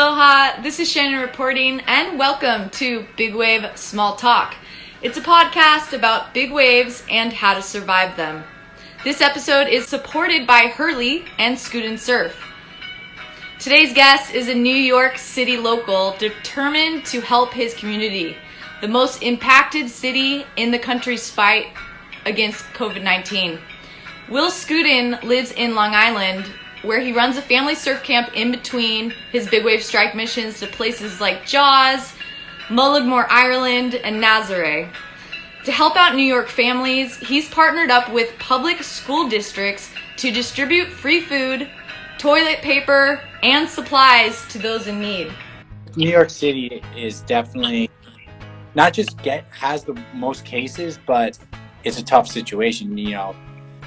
Aloha, this is Shannon reporting, and welcome to Big Wave Small Talk. It's a podcast about big waves and how to survive them. This episode is supported by Hurley and Skudin Surf. Today's guest is a New York City local determined to help his community, the most impacted city in the country's fight against COVID-19. Will Skudin lives in Long Island, where he runs a family surf camp in between his big wave strike missions to places like Jaws, Mullaghmore, Ireland, and Nazaré. To help out New York families, he's partnered up with public school districts to distribute free food, toilet paper, and supplies to those in need. New York City is definitely not just has the most cases, but it's a tough situation. You know,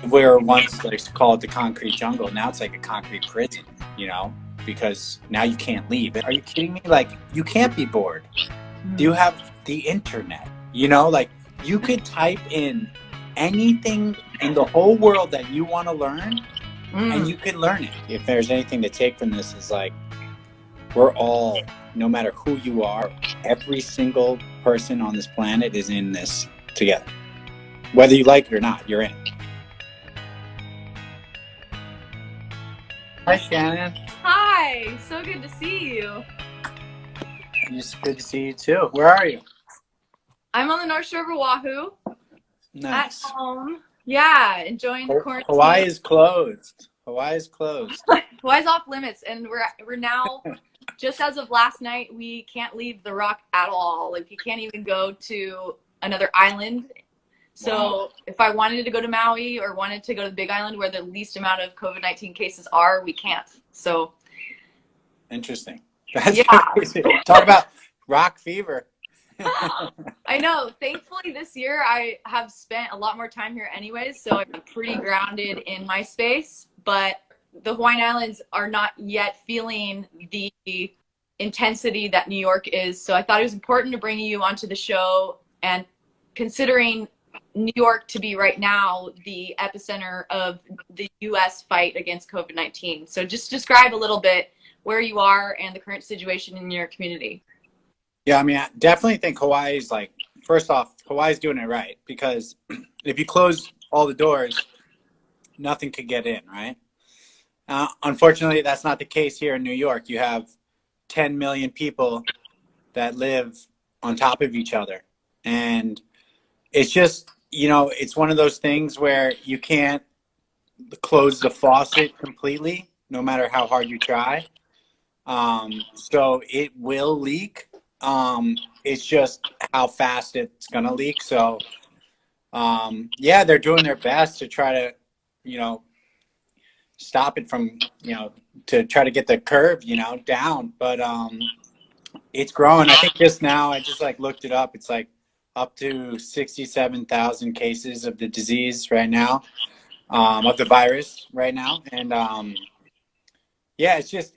where once they used to call it the concrete jungle, now it's like a concrete prison, you know, because now you can't leave. Are you kidding me? Like, you can't be bored. You have the internet, you know, like you could type in anything in the whole world that you want to learn and you could learn it. If there's anything to take from this, is like, we're all, no matter who you are, every single person on this planet is in this together. Whether you like it or not, you're in it. Hi, Shannon. Hi, so good to see you. It's good to see you too. Where are you? I'm on the North Shore of Oahu. Nice. At home. Yeah, enjoying the quarantine. Hawaii is closed. Hawaii's off limits, and we're now, just as of last night, we can't leave the rock at all. Like, you can't even go to another island. So wow. If I wanted to go to Maui or wanted to go to the Big Island where the least amount of COVID-19 cases are, we can't. So interesting. That's crazy. Talk about rock fever. I know. Thankfully, this year I have spent a lot more time here anyways, so I'm pretty grounded in my space. But the Hawaiian Islands are not yet feeling the intensity that New York is. So I thought it was important to bring you onto the show, and considering New York to be right now the epicenter of the U.S. fight against COVID-19. So just describe a little bit where you are and the current situation in your community. Yeah, I mean, I definitely think Hawaii's, like, first off, Hawaii's doing it right, because if you close all the doors, nothing could get in, right? Unfortunately, that's not the case here in New York. You have 10 million people that live on top of each other. And it's just, you know, it's one of those things where you can't close the faucet completely, no matter how hard you try. So it will leak. It's just how fast it's going to leak. So, yeah, they're doing their best to try to, you know, stop it from, you know, to try to get the curve, you know, down. But it's growing. I think just now, I just like looked it up. It's like up to 67,000 cases of the disease right now, of the virus right now. And yeah, it's just,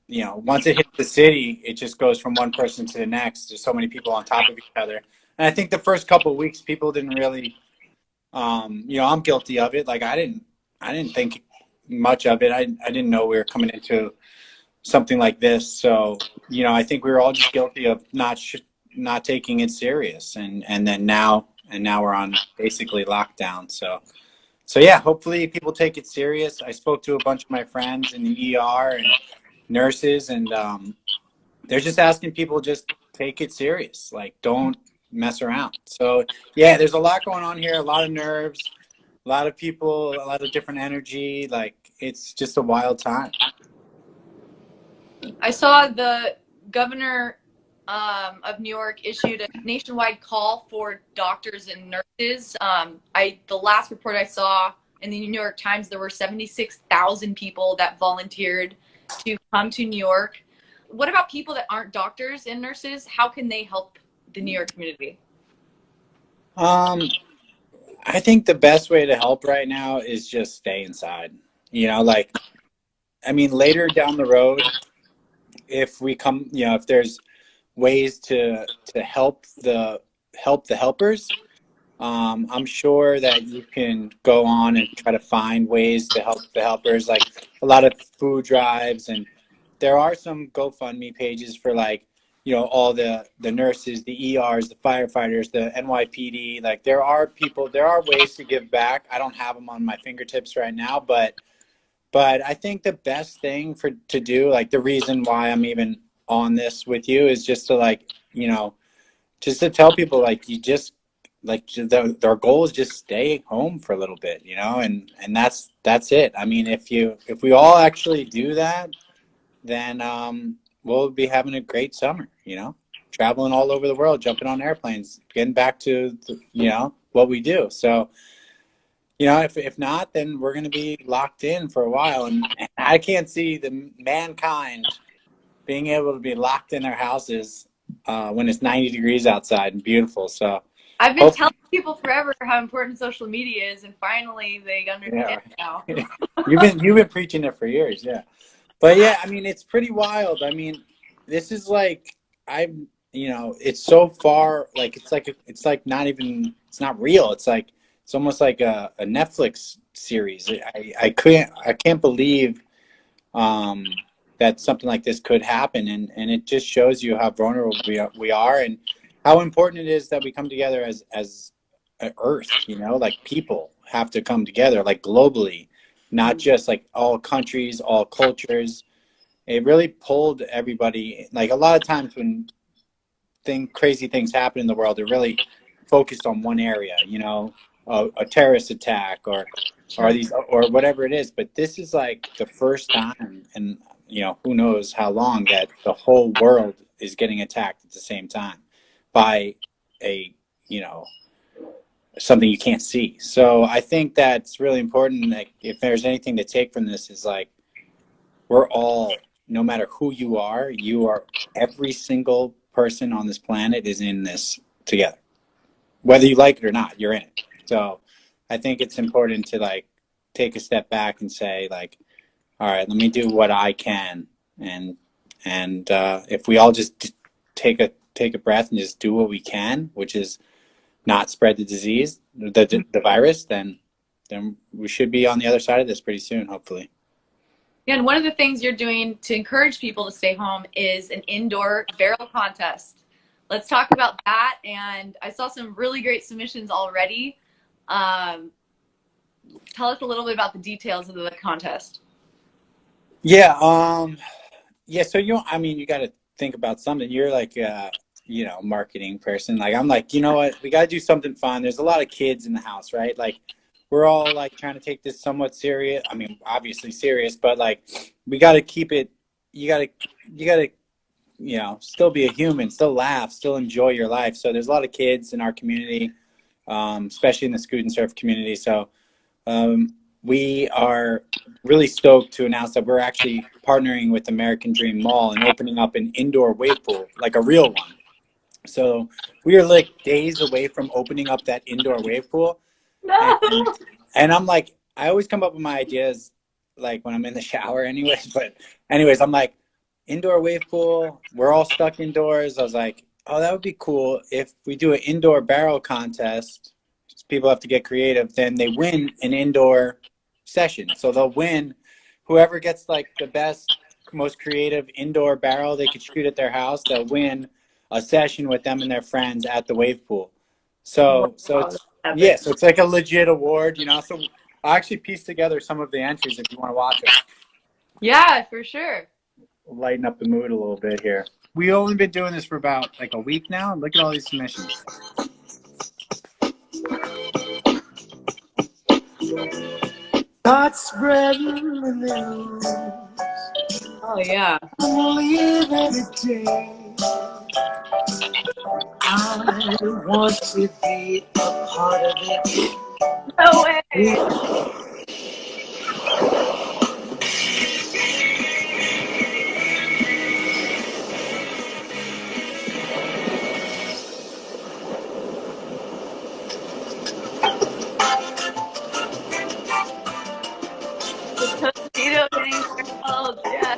you know, once it hits the city, it just goes from one person to the next. There's so many people on top of each other. And I think the first couple of weeks, people didn't really, you know, I'm guilty of it. Like, I didn't think much of it. I didn't know we were coming into something like this. So, you know, I think we were all just guilty of not taking it serious. And then now we're on basically lockdown. So yeah, hopefully people take it serious. I spoke to a bunch of my friends in the ER and nurses, and they're just asking people just take it serious. Like, don't mess around. So yeah, there's a lot going on here, a lot of nerves, a lot of people, a lot of different energy. Like, it's just a wild time. I saw the governor of New York issued a nationwide call for doctors and nurses. The last report I saw in the New York Times, there were 76,000 people that volunteered to come to New York. What about people that aren't doctors and nurses? How can they help the New York community? I think the best way to help right now is just stay inside. You know, like, I mean, later down the road, if we come, you know, if there's ways to help the helpers, I'm sure that you can go on and try to find ways to help the helpers, like a lot of food drives and there are some GoFundMe pages for like, all the nurses, the ERs, the firefighters, the NYPD. Like there are ways to give back. I don't have them on my fingertips right now, but I think the best thing to do, like the reason why I'm even on this with you is just to like, just to tell people like you just like their goal is just stay home for a little bit, and that's it. I mean, if we all actually do that, then we'll be having a great summer, traveling all over the world, jumping on airplanes, getting back to what we do. So if not, then we're going to be locked in for a while, and I can't see the mankind being able to be locked in their houses when it's 90 degrees outside and beautiful. So I've been telling people forever how important social media is, and finally they understand now. You've been preaching it for years, yeah. But yeah, I mean, it's pretty wild. I mean, this is like it's so far, like it's like not even, it's not real. It's like it's almost like a Netflix series. I can't believe that something like this could happen, and it just shows you how vulnerable we are, and how important it is that we come together as an Earth. Like people have to come together, like globally, not just like all countries, all cultures. It really pulled everybody. Like a lot of times when crazy things happen in the world, they're really focused on one area, a terrorist attack or whatever it is. But this is like the first time, and who knows how long, that the whole world is getting attacked at the same time by a something you can't see. So I think that's really important. Like if there's anything to take from this, is like we're all, no matter who you are, every single person on this planet is in this together. Whether you like it or not, you're in it. So I think it's important to like take a step back and say like, all right, let me do what I can, and if we all just take a breath and just do what we can, which is not spread the disease, the virus, then we should be on the other side of this pretty soon, hopefully. Yeah, and one of the things you're doing to encourage people to stay home is an indoor barrel contest. Let's talk about that. And I saw some really great submissions already. Tell us a little bit about the details of the contest. Yeah. So I mean, you got to think about something. You're like, marketing person. Like I'm like, you know what? We got to do something fun. There's a lot of kids in the house, right? Like we're all like trying to take this somewhat serious. I mean, obviously serious, but like we got to keep it. You got to, still be a human, still laugh, still enjoy your life. So there's a lot of kids in our community, especially in the Skudin surf community. So we are really stoked to announce that we're actually partnering with American Dream Mall and opening up an indoor wave pool, like a real one. So we are like days away from opening up that indoor wave pool. No. And I'm like, I always come up with my ideas like when I'm in the shower anyways. But anyways, I'm like, indoor wave pool, we're all stuck indoors. I was like, oh, that would be cool if we do an indoor barrel contest. People have to get creative. Then they win an indoor session. So they'll win, whoever gets like the best, most creative indoor barrel they could shoot at their house, they'll win a session with them and their friends at the wave pool. So it's like a legit award, So I actually pieced together some of the entries if you want to watch it. Yeah, for sure. We'll lighten up the mood a little bit here. We've only been doing this for about like a week now. Look at all these submissions. Start spreading the news. Oh yeah. Believe every day. I want to be a part of it. No way. The Tostito getting barreled, yeah.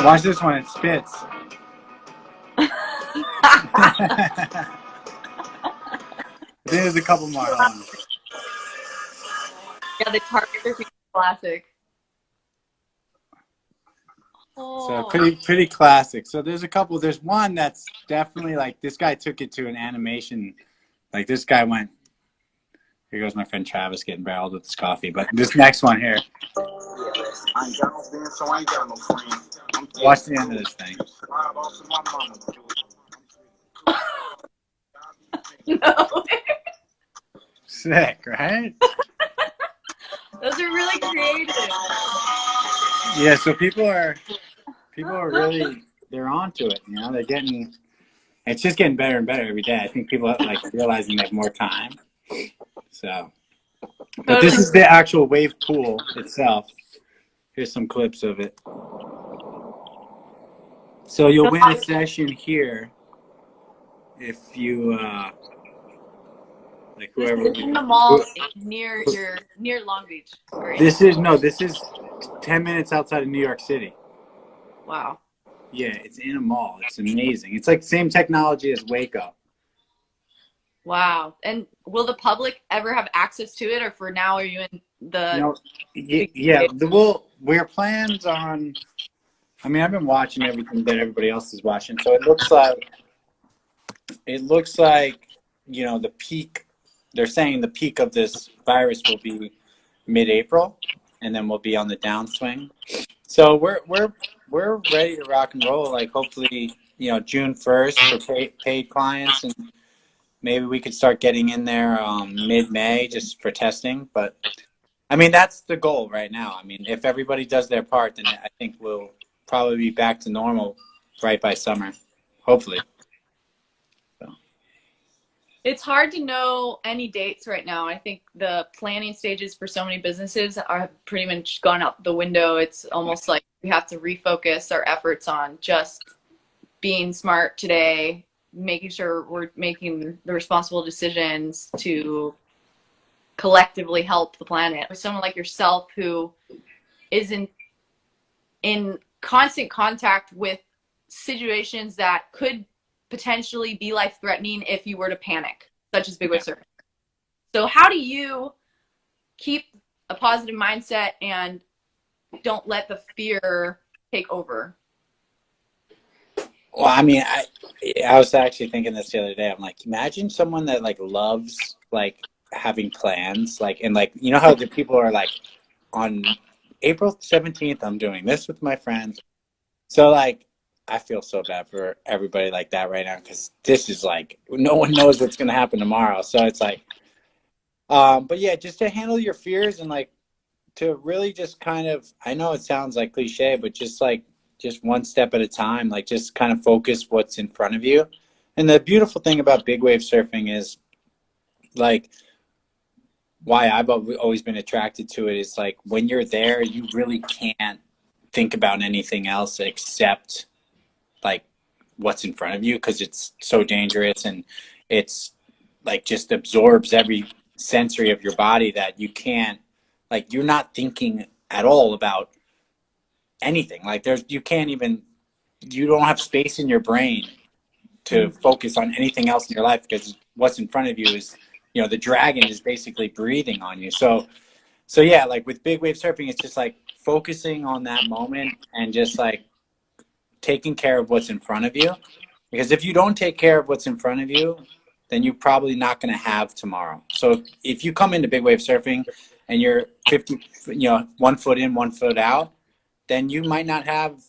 Watch this one. It spits. There's a couple more. Hold on. Yeah, the target surfing classic. Oh. So pretty classic. So there's a couple. There's one that's definitely like this guy took it to an animation. Like this guy went. Here goes my friend Travis getting barreled with his coffee. But this next one here. I ain't got no friends, so I ain't got no friends. Watch the end of this thing. No. Sick, right? Those are really creative. Yeah, so people are really, they're onto it, you know, it's just getting better and better every day. I think people are like realizing they have more time. So, but this is the actual wave pool itself. Here's some clips of it. So you'll win a session here if you, like whoever. This is in the mall near Long Beach. Right? This is 10 minutes outside of New York City. Wow. Yeah, it's in a mall. It's amazing. It's like same technology as Waco. Wow. And will the public ever have access to it, or for now are you in the? No, yeah. We're plans on. I mean, I've been watching everything that everybody else is watching, so it looks like the peak. They're saying the peak of this virus will be mid-April, and then we'll be on the downswing. So we're ready to rock and roll. Like hopefully, June 1st for paid clients, and maybe we could start getting in there mid-May just for testing. But I mean, that's the goal right now. I mean, if everybody does their part, then I think we'll probably be back to normal right by summer, hopefully. It's hard to know any dates right now. I think the planning stages for so many businesses are pretty much gone out the window. It's almost like we have to refocus our efforts on just being smart today, making sure we're making the responsible decisions to collectively help the planet. For someone like yourself who isn't in constant contact with situations that could potentially be life-threatening if you were to panic, such as big wave surfing. So how do you keep a positive mindset and don't let the fear take over? Well, I mean, I was actually thinking this the other day. I'm like, imagine someone that like loves like having plans, like, and like, you know how the people are like, on April 17th, I'm doing this with my friends. So like, I feel so bad for everybody like that right now, because this is like, no one knows what's going to happen tomorrow. So it's like, but yeah, just to handle your fears and like to really just kind of, I know it sounds like cliche, but just one step at a time, like just kind of focus what's in front of you. And the beautiful thing about big wave surfing is like, why I've always been attracted to it is like when you're there, you really can't think about anything else except like what's in front of you, because it's so dangerous and it's like just absorbs every sensory of your body that you can't, like, you're not thinking at all about anything. Like you don't have space in your brain to focus on anything else in your life, because what's in front of you is, the dragon is basically breathing on you. So yeah, like with big wave surfing, it's just like focusing on that moment and just like taking care of what's in front of you. Because if you don't take care of what's in front of you, then you're probably not going to have tomorrow. So if you come into big wave surfing and you're 50, 1 foot in, 1 foot out, then you might not have,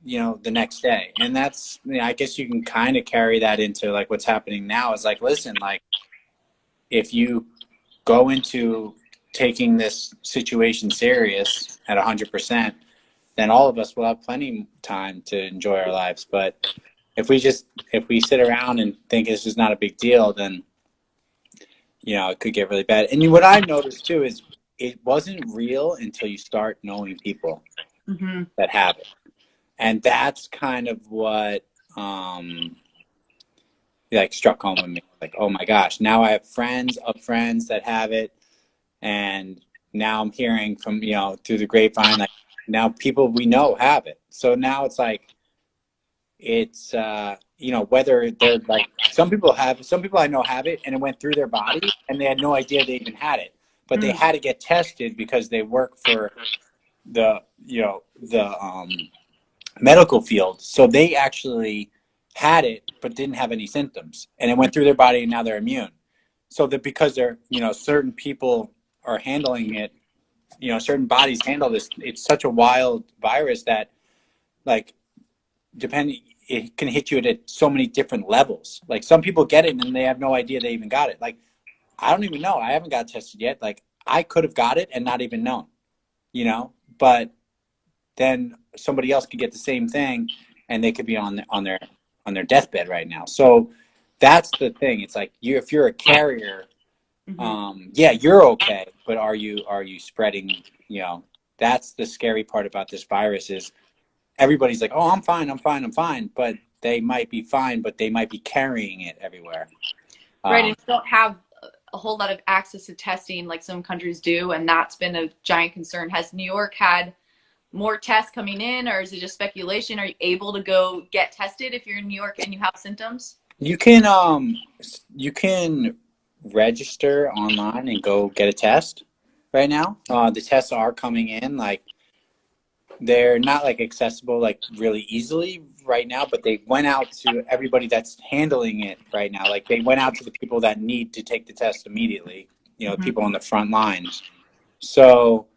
the next day. And that's, I guess you can kind of carry that into like what's happening now is like, listen, like if you go into taking this situation serious at 100%, then all of us will have plenty of time to enjoy our lives. But if we sit around and think this is not a big deal, then, it could get really bad. And what I noticed too is it wasn't real until you start knowing people that have it. And that's kind of what, like struck home with me. Like, oh my gosh, now I have friends of friends that have it. And now I'm hearing from, through the grapevine, like, now people we know have it. So now it's like, it's whether they're like, some people I know have it and it went through their body and they had no idea they even had it, but they had to get tested because they work for the medical field, so they actually had it but didn't have any symptoms, and it went through their body and now they're immune. So that because they're, certain people are handling it, certain bodies handle this. It's such a wild virus that, like, it can hit you at so many different levels. Like, some people get it and they have no idea they even got it. Like, I don't even know. I haven't got tested yet. Like, I could have got it and not even known, but then somebody else could get the same thing and they could be on their deathbed right now. So that's the thing. It's like, if you're a carrier, you're okay, but are you spreading? That's the scary part about this virus is everybody's like, oh, I'm fine, but they might be fine, but they might be carrying it everywhere. Right, and you don't have a whole lot of access to testing like some countries do, and that's been a giant concern. Has New York had more tests coming in, or is it just speculation? Are you able to go get tested if you're in New York and you have symptoms? You can register online and go get a test right now. The tests are coming in, like, they're not like accessible like really easily right now, but they went out to everybody that's handling it right now. Like, they went out to the people that need to take the test immediately, people on the front lines. So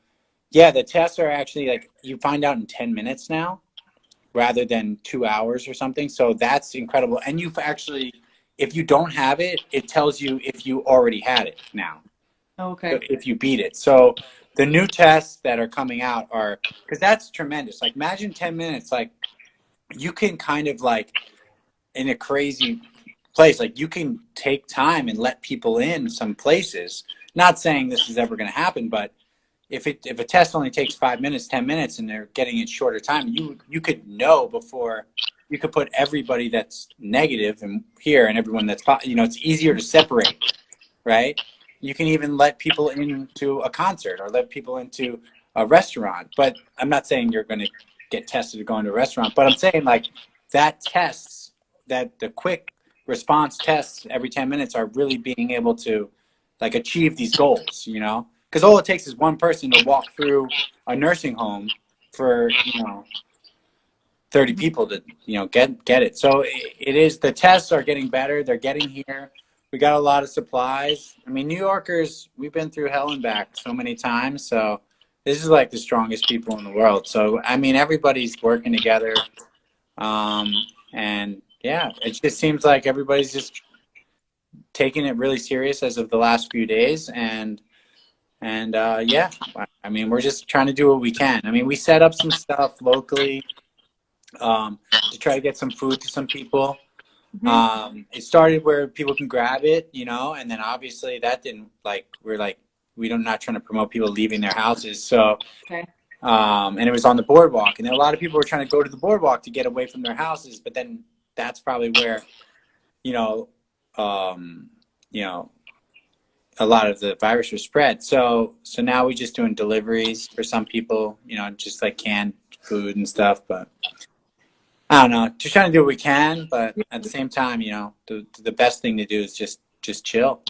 yeah, the tests are actually, like, you find out in 10 minutes now rather than 2 hours or something. So that's incredible. And you've actually, if you don't have it, it tells you if you already had it now. Okay. If you beat it. So the new tests that are coming out are, because that's tremendous. Like, imagine 10 minutes, like, you can kind of, like, in a crazy place, like, you can take time and let people in some places. Not saying this is ever going to happen, but if a test only takes 5 minutes, 10 minutes, and they're getting it shorter time, you could know before. You could put everybody that's negative and here and everyone that's, it's easier to separate, right? You can even let people into a concert or let people into a restaurant. But I'm not saying you're going to get tested to go into a restaurant, but I'm saying, like, that the quick response tests every 10 minutes are really being able to, like, achieve these goals, because all it takes is one person to walk through a nursing home for 30 people to get it. So it is, the tests are getting better. They're getting here. We got a lot of supplies. I mean, New Yorkers, we've been through hell and back so many times. So this is like the strongest people in the world. So I mean, everybody's working together, and yeah, it just seems like everybody's just taking it really serious as of the last few days. And yeah, I mean, we're just trying to do what we can. I mean, we set up some stuff locally to try to get some food to some people. It started where people can grab it, and then obviously that didn't, like, we're not trying to promote people leaving their houses. So, okay. And it was on the boardwalk, and then a lot of people were trying to go to the boardwalk to get away from their houses, but then that's probably where, a lot of the virus was spread. So now we're just doing deliveries for some people, just like canned food and stuff, but I don't know, just trying to do what we can, but at the same time, the best thing to do is just chill.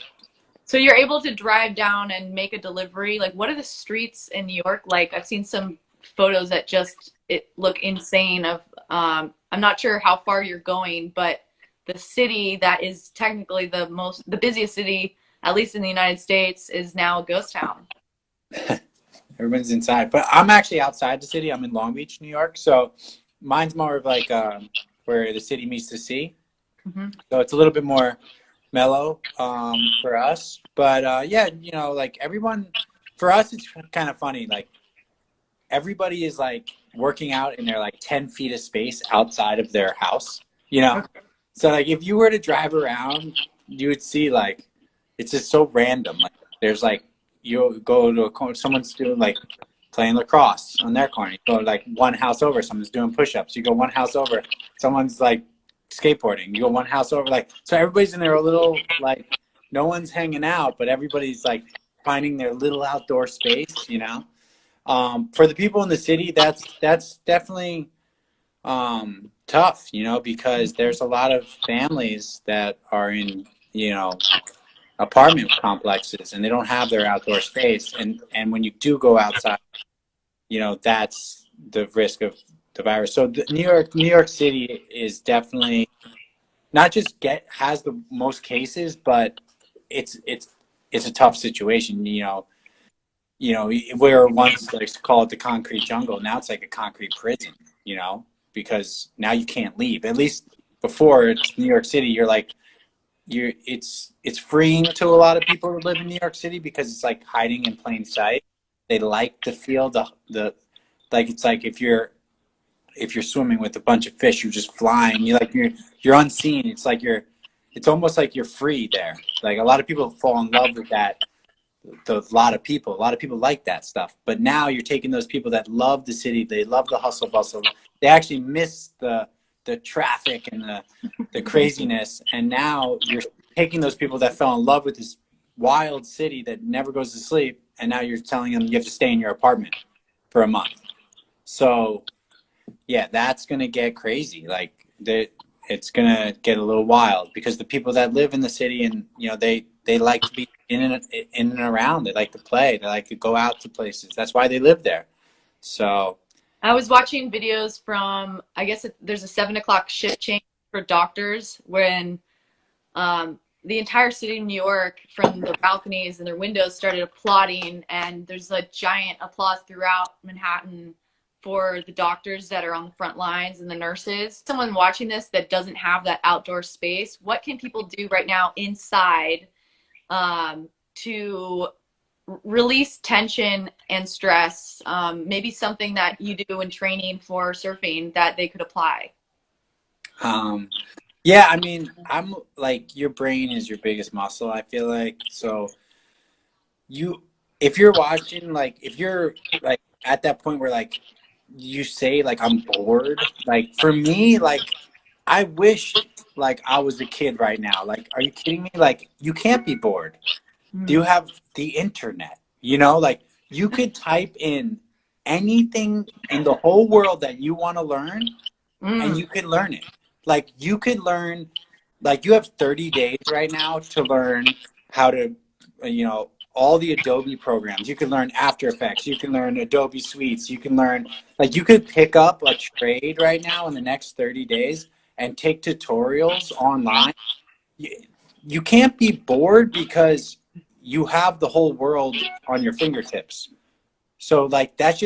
So you're able to drive down and make a delivery. Like, what are the streets in New York like? I've seen some photos that look insane. I'm not sure how far you're going, but the city that is technically the busiest city, at least in the United States, is now a ghost town. Everyone's inside, but I'm actually outside the city. I'm in Long Beach, New York. So mine's more of like where the city meets the sea. So it's a little bit more mellow for us. But yeah, like, everyone, for us, it's kind of funny. Like, everybody is, like, working out in their, like, 10 feet of space outside of their house, So, like, if you were to drive around, you would see, like, it's just so random. Like, there's, like, you go to a corner, someone's doing, like, playing lacrosse on their corner. You go, like, one house over, someone's doing push-ups. You go one house over, someone's, like, skateboarding. You go one house over, like, so everybody's in their little, like, no one's hanging out, but everybody's, like, finding their little outdoor space, For the people in the city, that's definitely tough, because there's a lot of families that are in, apartment complexes and they don't have their outdoor space. And when you do go outside, that's the risk of the virus. So New York City is definitely not just has the most cases, but it's a tough situation. Where once they used to call it the concrete jungle, now it's like a concrete prison. Because now you can't leave. At least before, it's New York City, it's freeing to a lot of people who live in New York City because it's like hiding in plain sight. They like to feel the like it's like if you're swimming with a bunch of fish, you're just flying. You're unseen. It's almost like you're free there. Like a lot of people fall in love with that. A lot of people like that stuff. But now you're taking those people that love the city, they love the hustle bustle, they actually miss the traffic and the craziness, and now you're taking those people that fell in love with this wild city that never goes to sleep, and now you're telling them you have to stay in your apartment for a month. So yeah, that's gonna get crazy. It's gonna get a little wild because the people that live in the city and they like to be in and around. They like to play. They like to go out to places. That's why they live there. So I was watching videos from, I guess there's a 7 o'clock shift change for doctors when the entire city of New York, from the balconies and their windows, started applauding, and there's a giant applause throughout Manhattan for the doctors that are on the front lines and the nurses. Someone watching this that doesn't have that outdoor space, what can people do right now inside to release tension and stress? Maybe something that you do in training for surfing that they could apply. Yeah, I mean, I'm like, your brain is your biggest muscle, I feel like. So if you're watching, like, if you're like at that point where like you say like I'm bored, like for me, like I wish like I was a kid right now. Like, are you kidding me? Like, you can't be bored. Do you have the internet? Like you could type in anything in the whole world that you want to learn and you can learn it. Like you could learn, like you have 30 days right now to learn how to, all the Adobe programs. You can learn After Effects. You can learn Adobe Suites. You can learn, like you could pick up a trade right now in the next 30 days and take tutorials online. You can't be bored because you have the whole world on your fingertips. So like that's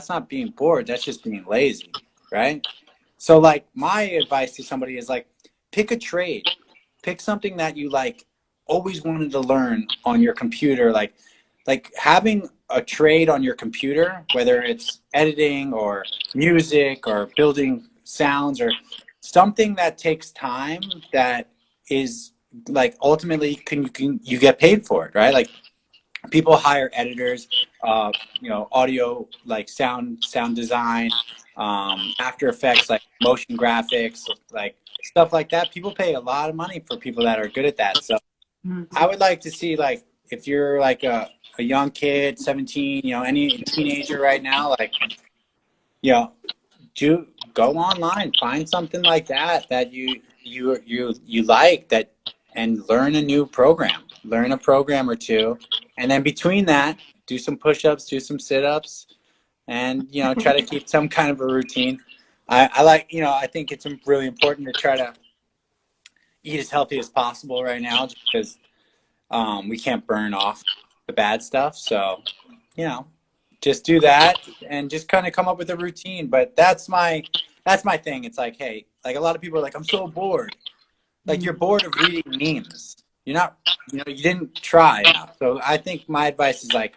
not being bored, that's just being lazy, right? So like my advice to somebody is like pick a trade. Pick something that you like always wanted to learn on your computer, like having a trade on your computer, whether it's editing or music or building sounds or something that takes time that is like ultimately you get paid for it, right? Like people hire editors, audio, like sound design, After Effects, like motion graphics, like stuff like that. People pay a lot of money for people that are good at that. So I would like to see, like, if you're like a young kid, 17, any teenager right now, like, do go online, find something like that you like that, and learn a new program, learn a program or two, and then between that, do some push-ups, do some sit-ups, and try to keep some kind of a routine. I like, I think it's really important to try to eat as healthy as possible right now, just because we can't burn off the bad stuff. So, just do that and just kind of come up with a routine. But that's my thing. It's like, hey, like a lot of people are like, I'm so bored. Like you're bored of reading memes. You're not, you didn't try enough. So I think my advice is like,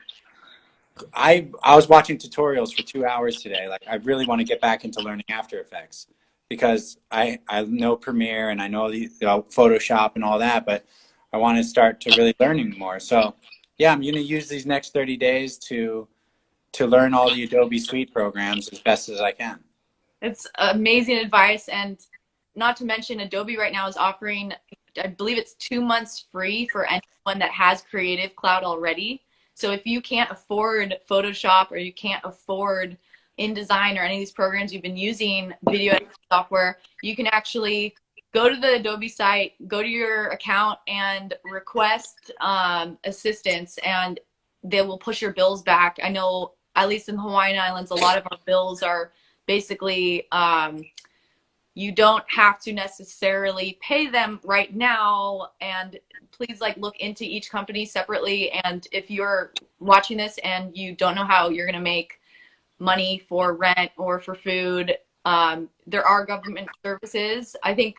I was watching tutorials for 2 hours today. Like I really want to get back into learning After Effects because I know Premiere and I know Photoshop and all that, but I want to start to really learning more. So yeah, I'm going to use these next 30 days to learn all the Adobe Suite programs as best as I can. It's amazing advice. And not to mention, Adobe right now is offering, I believe it's 2 months free for anyone that has Creative Cloud already. So if you can't afford Photoshop or you can't afford InDesign or any of these programs you've been using, video editing software, you can actually go to the Adobe site, go to your account and request assistance, and they will push your bills back. I know, at least in the Hawaiian Islands, a lot of our bills are basically you don't have to necessarily pay them right now, and please like look into each company separately. And if you're watching this and you don't know how you're going to make money for rent or for food, there are government services. I think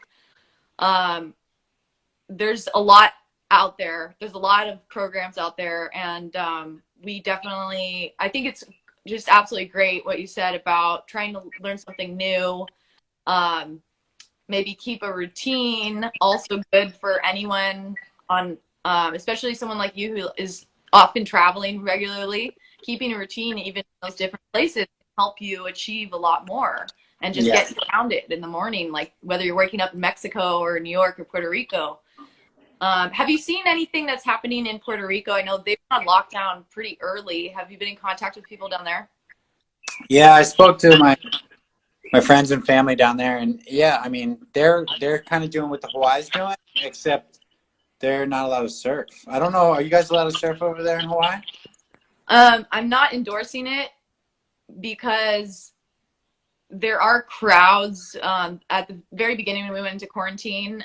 there's a lot out there. There's a lot of programs out there, and we definitely, I think it's just absolutely great what you said about trying to learn something new. Maybe keep a routine. Also good for anyone on, especially someone like you who is often traveling regularly. Keeping a routine, even in those different places, can help you achieve a lot more and just get grounded in the morning, like whether you're waking up in Mexico or New York or Puerto Rico. Have you seen anything that's happening in Puerto Rico? I know they've been on lockdown pretty early. Have you been in contact with people down there? Yeah, I spoke to my friends and family down there, and yeah, I mean, they're kind of doing what the Hawaii's doing, except they're not allowed to surf. I don't know. Are you guys allowed to surf over there in Hawaii? I'm not endorsing it because there are crowds. At the very beginning when we went into quarantine,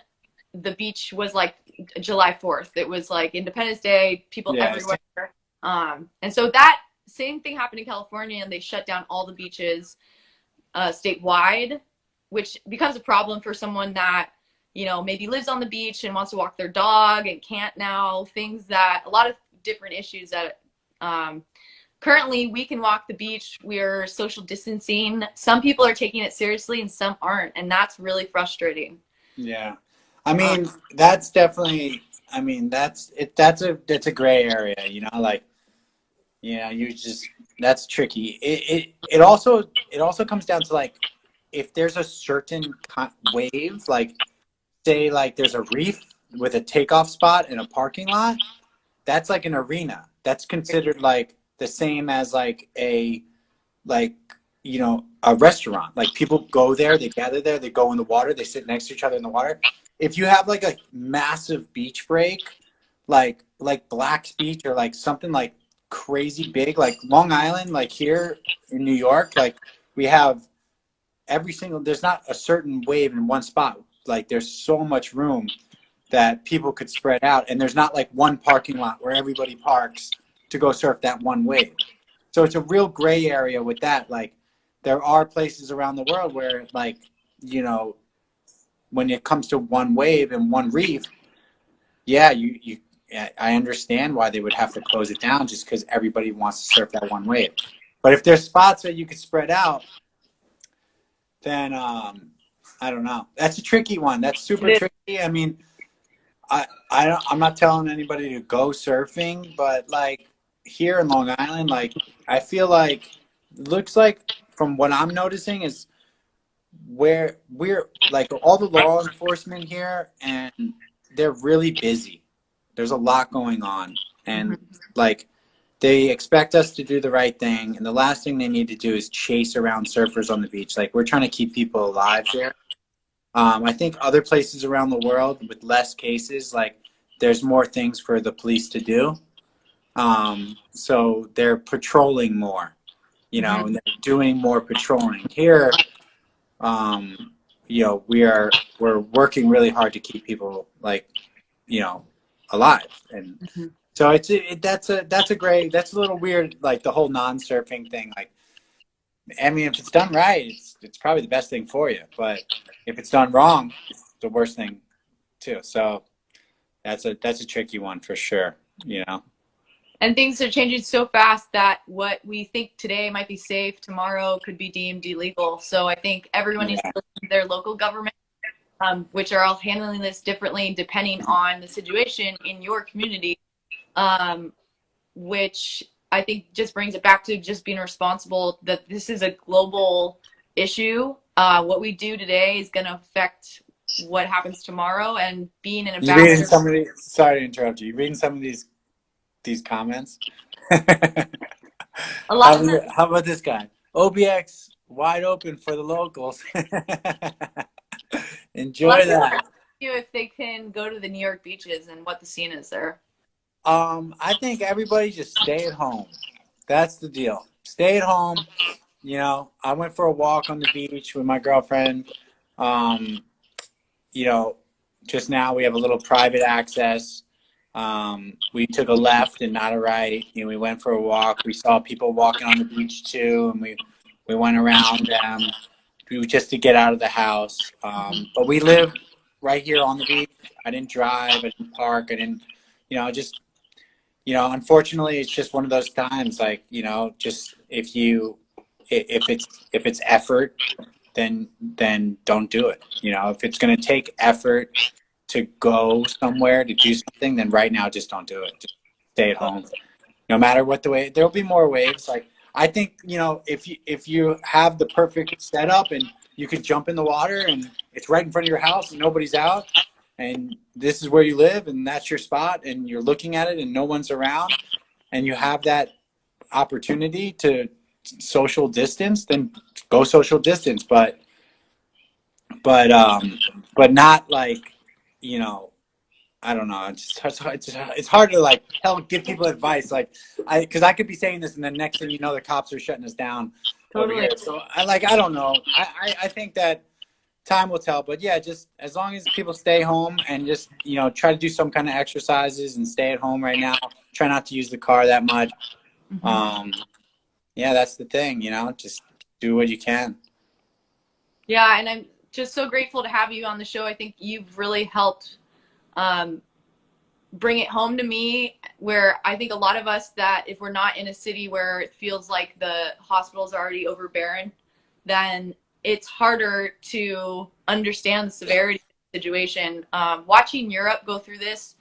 the beach was like July 4th. It was like Independence Day, people everywhere. And so that same thing happened in California, and they shut down all the beaches statewide, which becomes a problem for someone that, you know, maybe lives on the beach and wants to walk their dog and can't now. Things that, a lot of different issues that currently we can walk the beach. We're social distancing. Some people are taking it seriously and some aren't, and that's really frustrating. Yeah. I mean, that's definitely, I mean, that's a gray area, you know, like, yeah, you just, that's tricky. It also comes down to like, if there's a certain wave, like say like there's a reef with a takeoff spot in a parking lot, that's like an arena. That's considered like the same as like a, like, you know, a restaurant. Like people go there, they gather there, they go in the water, they sit next to each other in the water. If you have like a massive beach break, like Black's Beach or like something like crazy big, like Long Island, like here in New York, like we have every single, there's not a certain wave in one spot. Like there's so much room that people could spread out, and there's not like one parking lot where everybody parks to go surf that one wave. So it's a real gray area with that. Like there are places around the world where, like, you know, when it comes to one wave and one reef, yeah, I understand why they would have to close it down, just because everybody wants to surf that one wave. But if there's spots that you could spread out, then I don't know. That's a tricky one. That's super tricky. I mean, I'm not telling anybody to go surfing, but like here in Long Island, like I feel like, looks like from what I'm noticing is where we're like all the law enforcement here, and they're really busy. There's a lot going on, and like they expect us to do the right thing, and the last thing they need to do is chase around surfers on the beach. Like we're trying to keep people alive here. I think other places around the world with less cases, like there's more things for the police to do. So they're patrolling more, you know, and they're doing more patrolling. Here, you know, we're working really hard to keep people, like, you know, alive. And so that's a little weird, like the whole non-surfing thing. Like, I mean, if it's done right, it's probably the best thing for you. But if it's done wrong, it's the worst thing too. So that's a tricky one for sure, you know. And things are changing so fast that what we think today might be safe, tomorrow could be deemed illegal. So I think everyone needs to listen to their local government, which are all handling this differently depending on the situation in your community, which I think just brings it back to just being responsible, that this is a global issue. What we do today is going to affect what happens tomorrow, and being an ambassador. Sorry to interrupt you. You reading some of these comments? A lot of them. How about this guy? OBX wide open for the locals. A Enjoy lot of people that. ask you if they can go to the New York beaches and what the scene is there. I think everybody just stay at home. That's the deal. Stay at home. You know, I went for a walk on the beach with my girlfriend. You know, just now we have a little private access. We took a left and not a right. You know, we went for a walk. We saw people walking on the beach too, and we went around them just to get out of the house. But we live right here on the beach. I didn't drive. I didn't park. I didn't, you know, just, you know, unfortunately, it's just one of those times. Like, you know, just if it's effort, then don't do it. You know, if it's going to take effort to go somewhere to do something, then right now just don't do it. Just stay at home. No matter what the way, there'll be more waves. Like, I think, you know, if you have the perfect setup and you could jump in the water and it's right in front of your house and nobody's out and this is where you live and that's your spot and you're looking at it and no one's around and you have that opportunity to social distance, then go social distance. But not like, you know, I don't know. It's hard to like give people advice. Like, because I could be saying this, and then next thing you know, the cops are shutting us down over here. So I don't know. I think that time will tell. But yeah, just as long as people stay home and just, you know, try to do some kind of exercises and stay at home right now. Try not to use the car that much. Yeah, that's the thing. You know, just do what you can. Yeah, and I'm just so grateful to have you on the show. I think you've really helped bring it home to me, where I think a lot of us, that if we're not in a city where it feels like the hospitals are already overbearing, then it's harder to understand the severity of the situation. Watching Europe go through this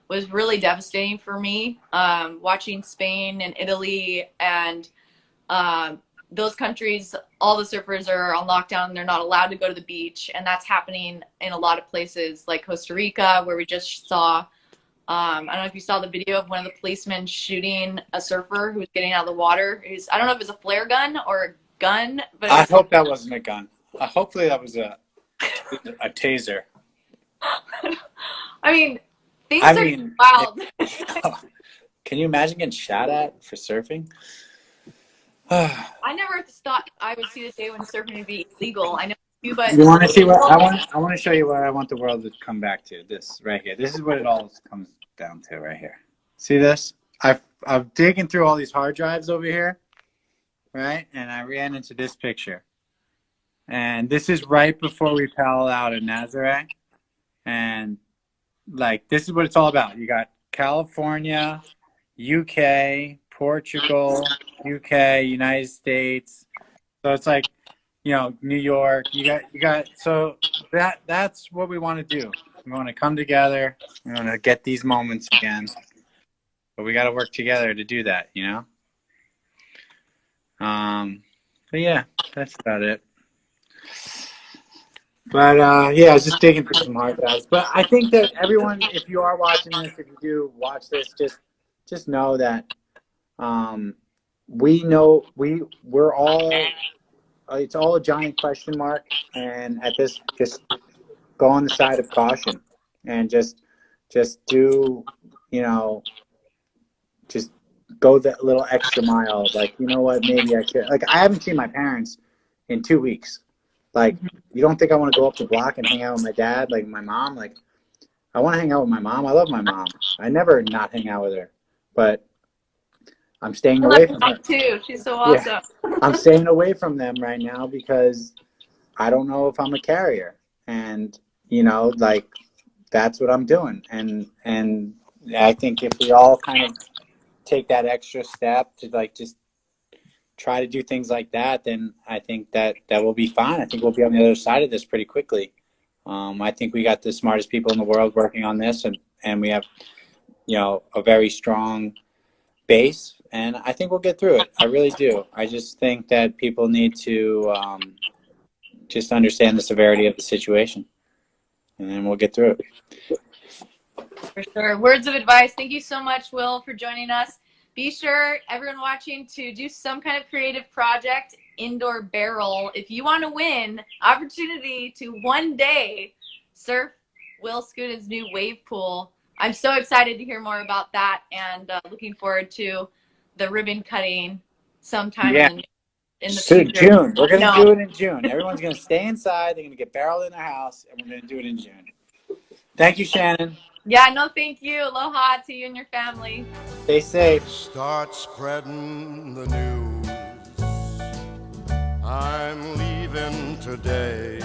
was really devastating for me. Watching Spain and Italy and those countries, all the surfers are on lockdown. They're not allowed to go to the beach. And that's happening in a lot of places like Costa Rica, where we just saw, I don't know if you saw the video of one of the policemen shooting a surfer who was getting out of the water. I don't know if it was a flare gun or a gun, but I hope that wasn't a gun. Hopefully that was a taser. I mean, things are wild. Can you imagine getting shot at for surfing? I never thought I would see the day when surfing would be illegal. I know you, but you want to see what I want to show you what I want the world to come back to. This right here. This is what it all comes down to right here. See this? I've digging through all these hard drives over here, right? And I ran into this picture. And this is right before we paddle out in Nazaré. And like, this is what it's all about. You got California, UK, Portugal, UK, United States. So it's like, you know, New York. You got. So that's what we want to do. We want to come together. We want to get these moments again. But we got to work together to do that, you know. But yeah, that's about it. But yeah, I was just digging through some hard drives. But I think that everyone, if you are watching this, if you do watch this, just know that we know we're all. It's all a giant question mark, and at this, just go on the side of caution, and just do, you know, just go that little extra mile. Like, you know what, maybe I could. Like, I haven't seen my parents in 2 weeks. Like, you don't think I want to go up the block and hang out with my dad, like my mom? Like, I want to hang out with my mom. I love my mom. I never not hang out with her, but I'm staying away from her too. She's so awesome. Yeah. I'm staying away from them right now because I don't know if I'm a carrier, and you know, like, that's what I'm doing. And I think if we all kind of take that extra step to like just try to do things like that, then I think that will be fine. I think we'll be on the other side of this pretty quickly. I think we got the smartest people in the world working on this, and we have, you know, a very strong base, and I think we'll get through it. I really do. I just think that people need to just understand the severity of the situation, and then we'll get through it. For sure. Words of advice. Thank you so much, Will, for joining us. Be sure, everyone watching, to do some kind of creative project, indoor barrel. If you want to win, opportunity to one day surf Will Skudin's new wave pool. I'm so excited to hear more about that, and looking forward to the ribbon cutting sometime in the So future. June. We're going to do it in June. Everyone's going to stay inside. They're going to get barreled in their house, and we're going to do it in June. Thank you, Shannon. Yeah, no, thank you. Aloha to you and your family. Stay safe. Start spreading the news. I'm leaving today.